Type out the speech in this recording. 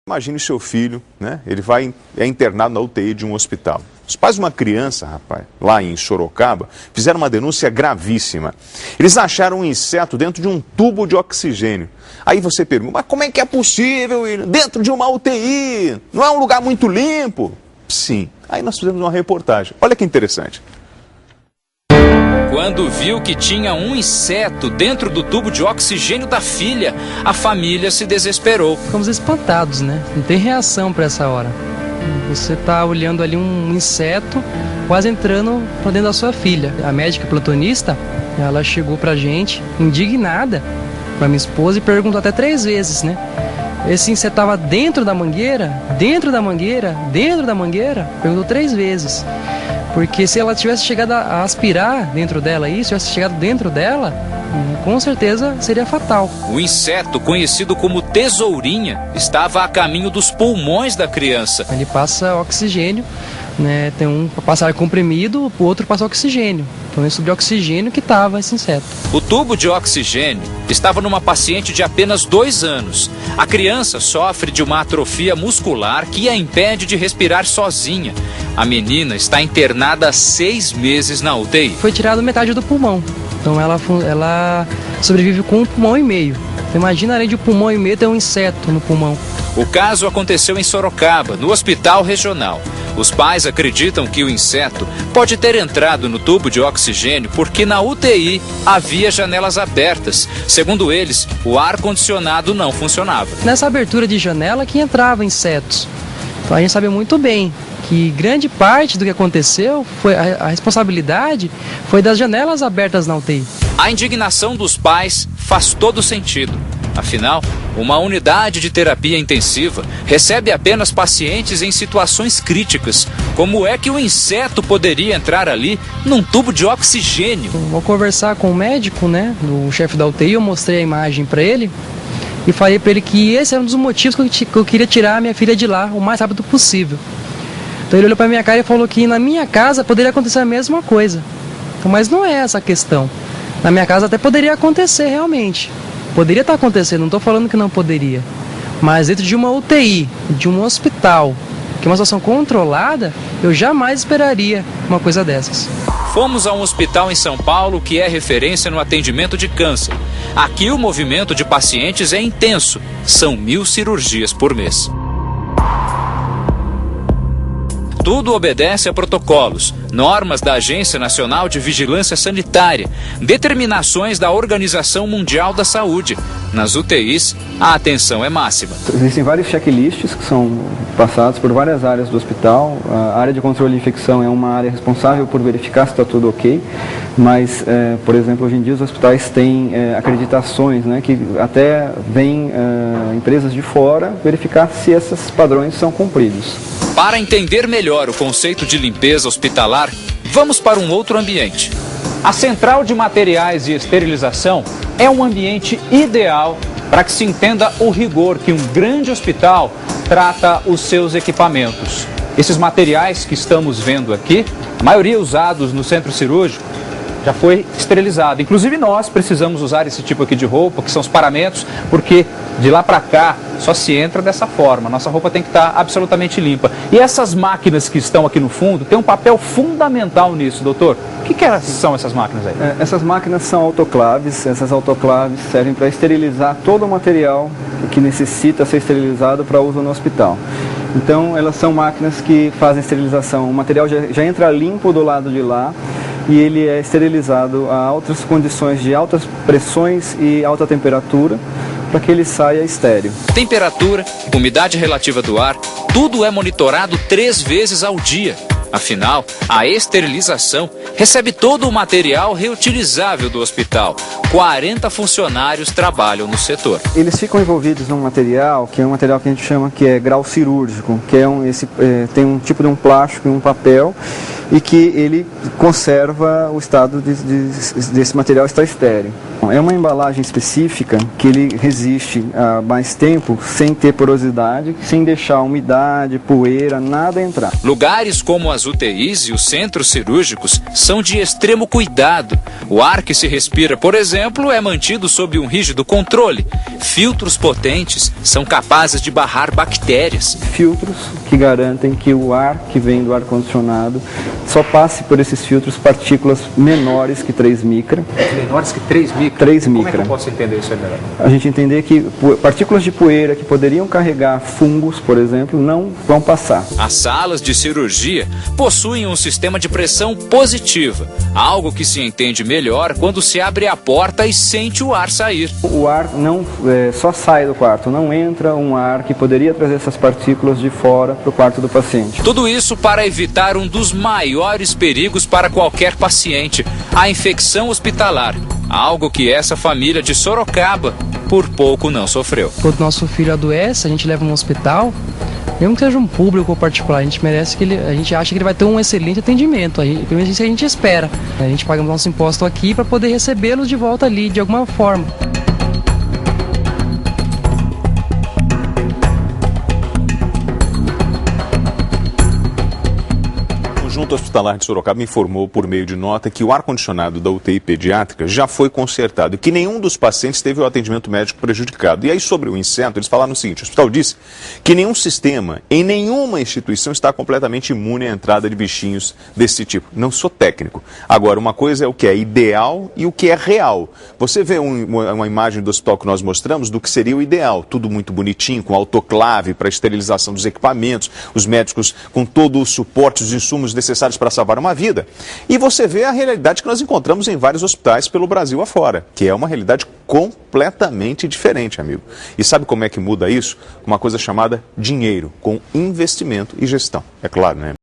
Imagine seu filho, né? Ele é internado na UTI de um hospital. Os pais de uma criança, rapaz, lá em Sorocaba, fizeram uma denúncia gravíssima. Eles acharam um inseto dentro de um tubo de oxigênio. Aí você pergunta, mas como é que é possível ir dentro de uma UTI? Não é um lugar muito limpo? Sim. Aí nós fizemos uma reportagem. Olha que interessante. Quando viu que tinha um inseto dentro do tubo de oxigênio da filha, a família se desesperou. Ficamos espantados, né? Não tem reação para essa hora. Você tá olhando ali um inseto quase entrando para dentro da sua filha. A médica plantonista, ela chegou pra gente indignada, pra minha esposa, e perguntou até 3 vezes, né? Esse inseto estava dentro da mangueira? Dentro da mangueira? Dentro da mangueira? Perguntou 3 vezes. Porque se ela tivesse chegado a aspirar dentro dela isso, tivesse chegado dentro dela, com certeza seria fatal. O inseto, conhecido como tesourinha, estava a caminho dos pulmões da criança. Ele passa oxigênio, né? Tem um para passar comprimido, o outro passa oxigênio. Então é sobre oxigênio que estava esse inseto. O tubo de oxigênio estava numa paciente de apenas 2 anos. A criança sofre de uma atrofia muscular que a impede de respirar sozinha. A menina está internada há 6 meses na UTI. Foi tirado metade do pulmão. Então ela sobrevive com 1,5 pulmão. Então, imagina, além de 1,5 pulmão, ter um inseto no pulmão. O caso aconteceu em Sorocaba, no hospital regional. Os pais acreditam que o inseto pode ter entrado no tubo de oxigênio porque na UTI havia janelas abertas. Segundo eles, o ar-condicionado não funcionava. Nessa abertura de janela que entrava insetos. Então a gente sabe muito bem que grande parte do que aconteceu, a responsabilidade foi das janelas abertas na UTI. A indignação dos pais faz todo sentido. Afinal, uma unidade de terapia intensiva recebe apenas pacientes em situações críticas. Como é que o inseto poderia entrar ali num tubo de oxigênio? Vou conversar com o médico, né, o chefe da UTI, eu mostrei a imagem para ele e falei para ele que esse era um dos motivos que eu queria tirar a minha filha de lá o mais rápido possível. Então ele olhou para minha cara e falou que na minha casa poderia acontecer a mesma coisa. Então, mas não é essa a questão. Na minha casa até poderia acontecer realmente. Poderia estar acontecendo, não estou falando que não poderia. Mas dentro de uma UTI, de um hospital, que é uma situação controlada, eu jamais esperaria uma coisa dessas. Fomos a um hospital em São Paulo que é referência no atendimento de câncer. Aqui o movimento de pacientes é intenso. São 1.000 cirurgias por mês. Tudo obedece a protocolos, normas da Agência Nacional de Vigilância Sanitária, determinações da Organização Mundial da Saúde. Nas UTIs, a atenção é máxima. Existem vários checklists que são passados por várias áreas do hospital. A área de controle de infecção é uma área responsável por verificar se está tudo ok, mas, por exemplo, hoje em dia os hospitais têm acreditações, né, que até vêm empresas de fora verificar se esses padrões são cumpridos. Para entender melhor o conceito de limpeza hospitalar, vamos para um outro ambiente. A central de materiais de esterilização é um ambiente ideal para que se entenda o rigor que um grande hospital trata os seus equipamentos. Esses materiais que estamos vendo aqui, a maioria usados no centro cirúrgico, já foi esterilizado. Inclusive nós precisamos usar esse tipo aqui de roupa, que são os paramentos, porque de lá para cá só se entra dessa forma. Nossa roupa tem que estar absolutamente limpa. E essas máquinas que estão aqui no fundo têm um papel fundamental nisso, doutor. O que são essas máquinas aí? Essas máquinas são autoclaves. Essas autoclaves servem para esterilizar todo o material que necessita ser esterilizado para uso no hospital. Então elas são máquinas que fazem esterilização. O material já entra limpo do lado de lá e ele é esterilizado a altas condições de altas pressões e alta temperatura para que ele saia estéril. Temperatura, umidade relativa do ar, tudo é monitorado 3 vezes ao dia. Afinal, a esterilização recebe todo o material reutilizável do hospital. 40 funcionários trabalham no setor. Eles ficam envolvidos num material que é um material que a gente chama que é grau cirúrgico, que é tem um tipo de um plástico e um papel e que ele conserva o estado desse material estar estéril. É uma embalagem específica que ele resiste a mais tempo sem ter porosidade, sem deixar umidade, poeira, nada entrar. Lugares como as As UTIs e os centros cirúrgicos são de extremo cuidado. O ar que se respira, por exemplo, é mantido sob um rígido controle. Filtros potentes são capazes de barrar bactérias. Filtros que garantem que o ar que vem do ar-condicionado só passe por esses filtros partículas menores que 3 micra. Menores que 3 micra? 3 Como micra. é que eu posso entender isso aí melhor? A gente entender que partículas de poeira que poderiam carregar fungos, por exemplo, não vão passar. As salas de cirurgia possuem um sistema de pressão positiva, algo que se entende melhor quando se abre a porta e sente o ar sair. O ar não só sai do quarto, não entra um ar que poderia trazer essas partículas de fora para o quarto do paciente. Tudo isso para evitar um dos maiores perigos para qualquer paciente, a infecção hospitalar, algo que essa família de Sorocaba por pouco não sofreu. Quando nosso filho adoece, a gente leva no hospital, mesmo que seja um público ou particular, a gente merece a gente acha que ele vai ter um excelente atendimento, pelo menos isso a gente espera. A gente paga o nosso imposto aqui para poder recebê-los de volta ali, de alguma forma. O Conjunto Hospitalar de Sorocaba informou por meio de nota que o ar-condicionado da UTI pediátrica já foi consertado e que nenhum dos pacientes teve o atendimento médico prejudicado. E aí, sobre o inseto, eles falaram o seguinte: o hospital disse que nenhum sistema, em nenhuma instituição, está completamente imune à entrada de bichinhos desse tipo. Não sou técnico. Agora, uma coisa é o que é ideal e o que é real. Você vê uma imagem do hospital que nós mostramos do que seria o ideal. Tudo muito bonitinho, com autoclave para esterilização dos equipamentos, os médicos com todo o suporte, os insumos necessários para salvar uma vida. E você vê a realidade que nós encontramos em vários hospitais pelo Brasil afora, que é uma realidade completamente diferente, amigo. E sabe como é que muda isso? Uma coisa chamada dinheiro, com investimento e gestão. É claro, né?